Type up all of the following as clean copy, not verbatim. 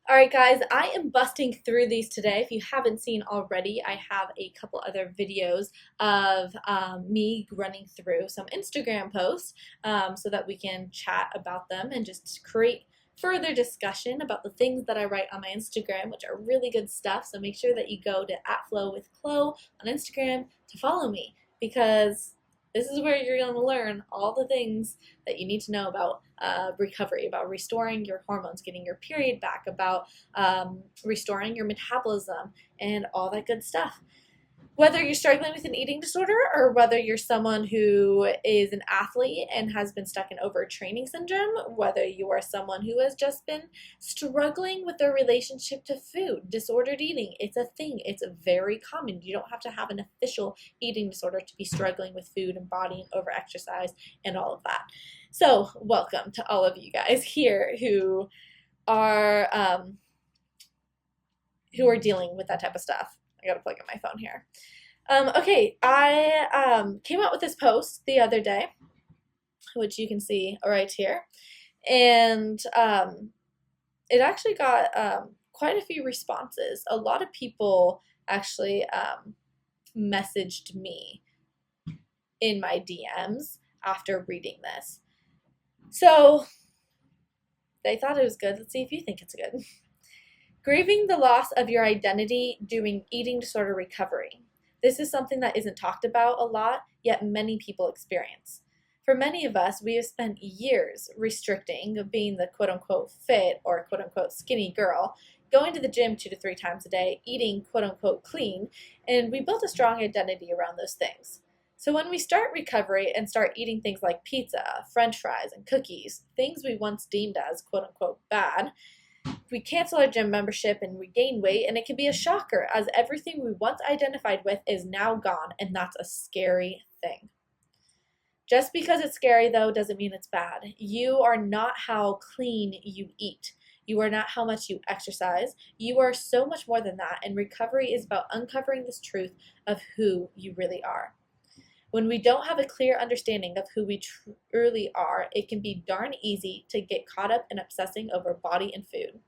All right, guys, I am busting through these today. If you haven't seen already, I have a couple other videos of me running through some Instagram posts so that we can chat about them and just create further discussion about the things that I write on my Instagram, which are really good stuff. So make sure that you go to @flowwithchloe on Instagram to follow me because this is where you're going to learn all the things that you need to know about recovery, about restoring your hormones, getting your period back, about restoring your metabolism, and all that good stuff. Whether you're struggling with an eating disorder or whether you're someone who is an athlete and has been stuck in overtraining syndrome, whether you are someone who has just been struggling with their relationship to food, disordered eating, it's a thing. It's very common. You don't have to have an official eating disorder to be struggling with food and body and overexercise and all of that. So, welcome to all of you guys here are um, who are dealing with that type of stuff. I gotta plug in my phone here. Okay, I came out with this post the other day, which you can see right here, and it actually got quite a few responses. A lot of people actually messaged me in my DMs after reading this. So they thought it was good. Let's see if you think it's good. Grieving the loss of your identity during eating disorder recovery. This is something that isn't talked about a lot, yet many people experience. For many of us, we have spent years restricting being the quote-unquote fit or quote-unquote skinny girl, going to the gym 2 to 3 times a day, eating quote-unquote clean, and we built a strong identity around those things. So when we start recovery and start eating things like pizza, french fries, and cookies, things we once deemed as quote-unquote bad, we cancel our gym membership and regain weight, and it can be a shocker as everything we once identified with is now gone, and that's a scary thing. Just because it's scary, though, doesn't mean it's bad. You are not how clean you eat. You are not how much you exercise. You are so much more than that, and recovery is about uncovering this truth of who you really are. When we don't have a clear understanding of who we truly are, it can be darn easy to get caught up in obsessing over body and food.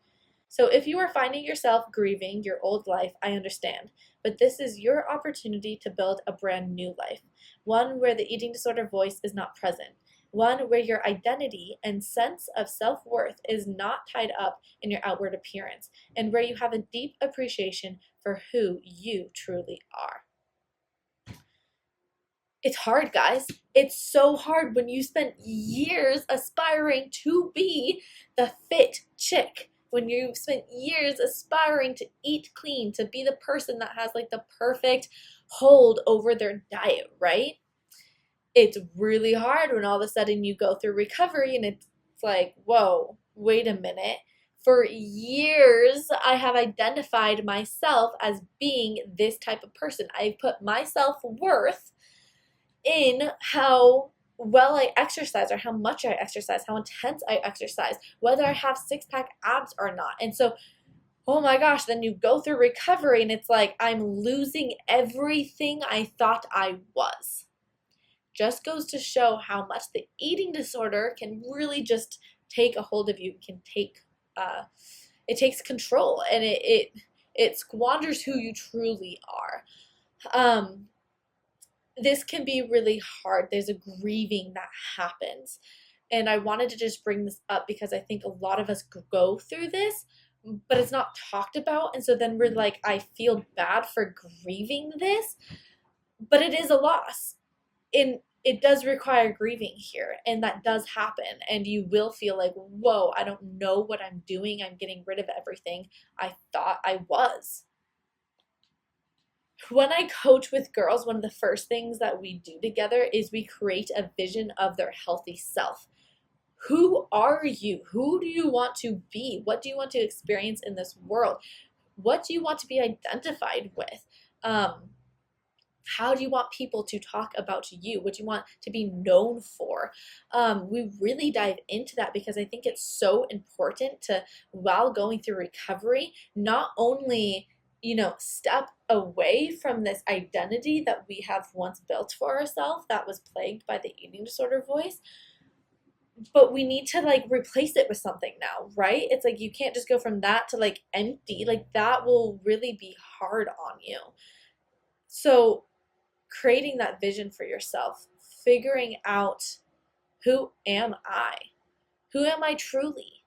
So if you are finding yourself grieving your old life, I understand, but this is your opportunity to build a brand new life, one where the eating disorder voice is not present, one where your identity and sense of self-worth is not tied up in your outward appearance, and where you have a deep appreciation for who you truly are. It's hard, guys. It's so hard when you spent years aspiring to be the fit chick. When you've spent years aspiring to eat clean, to be the person that has like the perfect hold over their diet, right? It's really hard when all of a sudden you go through recovery and it's like, whoa, wait a minute. For years, I have identified myself as being this type of person. I've put my self-worth in how well I exercise or how much I exercise, how intense I exercise, whether I have six-pack abs or not. And so, oh my gosh, then you go through recovery and it's like I'm losing everything I thought I was. Just goes to show how much the eating disorder can really just take a hold of you. It takes control, and it squanders who you truly are. This can be really hard. There's a grieving that happens. And I wanted to just bring this up because I think a lot of us go through this, but it's not talked about. And so then we're like, I feel bad for grieving this, but it is a loss. And it does require grieving here, and that does happen. And you will feel like, whoa, I don't know what I'm doing. I'm getting rid of everything I thought I was. When I coach with girls, one of the first things that we do together is we create a vision of their healthy self. Who are you? Who do you want to be? What do you want to experience in this world? What do you want to be identified with? How do you want people to talk about you? What do you want to be known for? We really dive into that because I think it's so important to, while going through recovery, not only step away from this identity that we have once built for ourselves that was plagued by the eating disorder voice, but we need to like replace it with something now, right? It's like you can't just go from that to like empty. Like that will really be hard on you. So creating that vision for yourself, figuring out, who am I? Who am I truly?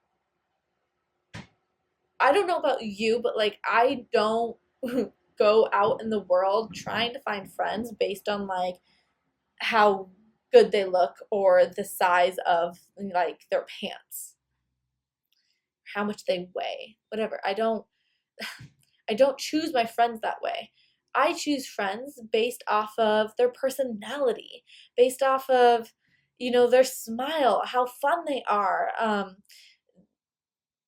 I don't know about you, but like I don't go out in the world trying to find friends based on like how good they look or the size of like their pants, how much they weigh, whatever. I don't choose my friends that way. I choose friends based off of their personality, based off of, their smile, how fun they are.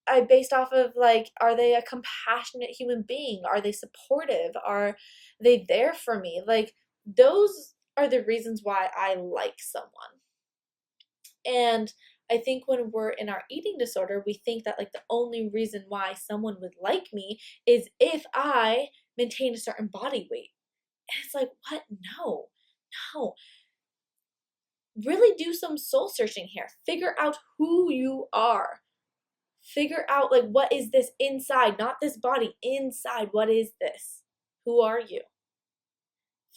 I based off of like, are they a compassionate human being? Are they supportive? Are they there for me? Like, those are the reasons why I like someone. And I think when we're in our eating disorder, we think that like the only reason why someone would like me is if I maintain a certain body weight. And it's like, what? No, no. Really do some soul searching here. Figure out who you are. Figure out like, what is this inside, not this body, inside. What is this? Who are you?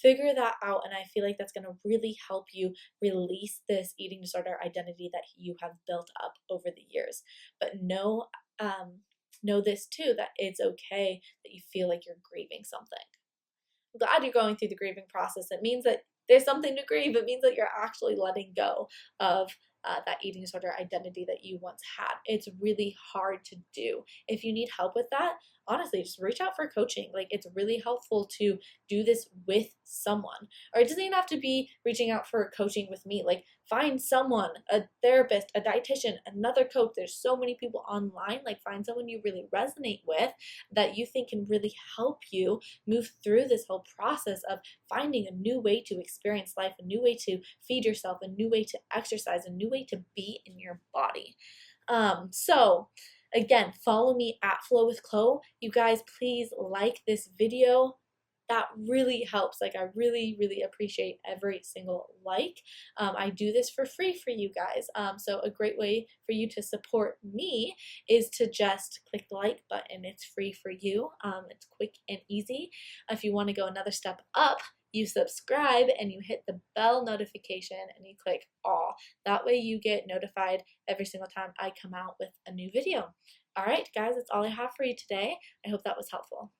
Figure that out, and I feel like that's going to really help you release this eating disorder identity that you have built up over the years. But know this too, that it's okay that you feel like you're grieving something. I'm glad you're going through the grieving process. It means that there's something to grieve. It means that you're actually letting go of that eating disorder identity that you once had. It's really hard to do. If you need help with that, honestly, just reach out for coaching. Like, it's really helpful to do this with someone. Or it doesn't even have to be reaching out for coaching with me. Like, find someone, a therapist, a dietitian, another coach. There's so many people online. Like, find someone you really resonate with that you think can really help you move through this whole process of finding a new way to experience life, a new way to feed yourself, a new way to exercise, a new way to be in your body. So again, follow me at Flow with Chloe. You guys, please like this video. That really helps. Like, I really, really appreciate every single like. I do this for free for you guys. So a great way for you to support me is to just click the like button. It's free for you. It's quick and easy. If you want to go another step up, you subscribe and you hit the bell notification and you click all. That way you get notified every single time I come out with a new video. All right, guys, that's all I have for you today. I hope that was helpful.